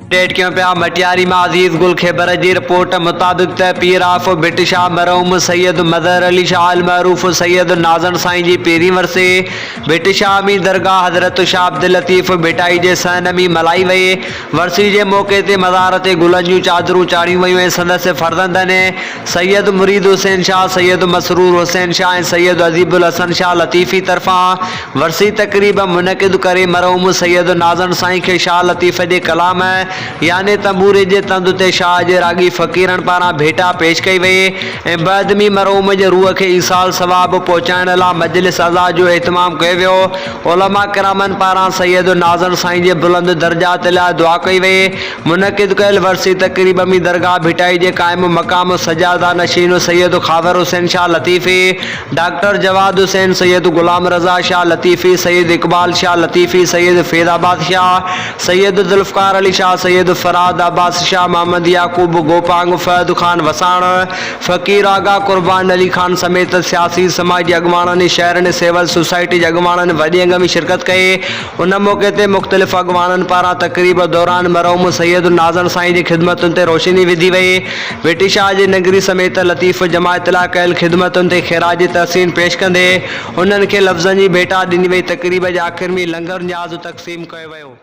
Update क्यों पिया मटियारी में अजीज गुल खैबर जी रिपोर्ट मुताबिक त पीर ऑफ भिट शाह मरहूम सैयद मदर अली शाह अल मरूफ सैयद नाज़न साईं जी पेरी वरसे भिट शाह में दरगाह हज़रत शाह अब्दुल लतीफ़ भिटाई जे सहन में मल्हाई वई। वरसी के मौके ते मज़ार ते गुलन जूं चादरूं चाढ़ियूं वयूं ऐं संदसि फर्ज़ंदनि सैयद मुरीद हुसैन शाह सैयद मसरूर हुसैन शाह ऐं सैयद अजीबुल हसन शाह लतीफ़ी तरफ़ां वरसी तकरीब मुनक़िद करे मरहूम सैयद नाज़न साईं के शाह लतीफ़ जे कलाम यानी तंबूरे जे तंद ते शाह जे रागी फ़कीरन पारां भेटा पेश कई वई ऐं बाद में मरहूम जे रूह के ईसाल सवाब पहुचाइण लाइ मजलिस अज़ा जो एहतमाम कयो वियो। उलमा किरामन पारां सैयद नाज़न साईं जे बुलंद दर्जात लाइ दुआ कई वई। मुनक़िद कयल वरसी तकरीब में दरगाह भिटाई जे क़ाइम मक़ाम सजादा नशीन सैयद खावर हुसैन शाह लतीफ़ी, डॉक्टर जवाद हुसैन, सैयद गुलाम रज़ा शाह लतीफ़ी, सैयद इकबाल शाह लतीफ़ी, सैयद फैज़ाबाद शाह, सैयद जुल्फ़कार अली शाह, सैयद फराद अब्बास शाह, मोहम्मद याकूब गोपांग, फैद खान वसाण, फ़कीर आगा कुर्बान अली खान समेत सियासी समाजी अगवाननि शहर ने सिविल सोसाइटी जे अगवाननि वॾी अंग में शिरकत कई। उन मौके ते मुख़्तलिफ़ अगवाननि पारां तकरीब दौरान मरहूम सैयद नाज़न साईं जी ख़िदमतुनि ते रोशनी विधी वई। भिट शाह जी नगरी समेत लतीफ़ जमायत लाइ कयल ख़िदमतुनि ते ख़िराज तहसीन पेश कंदे उन्हनि खे लफ़्ज़नि जी भेटा ॾिनी वई। तकरीब जे आख़िर में लंगर न्याज़ तक़सीम कयो वियो।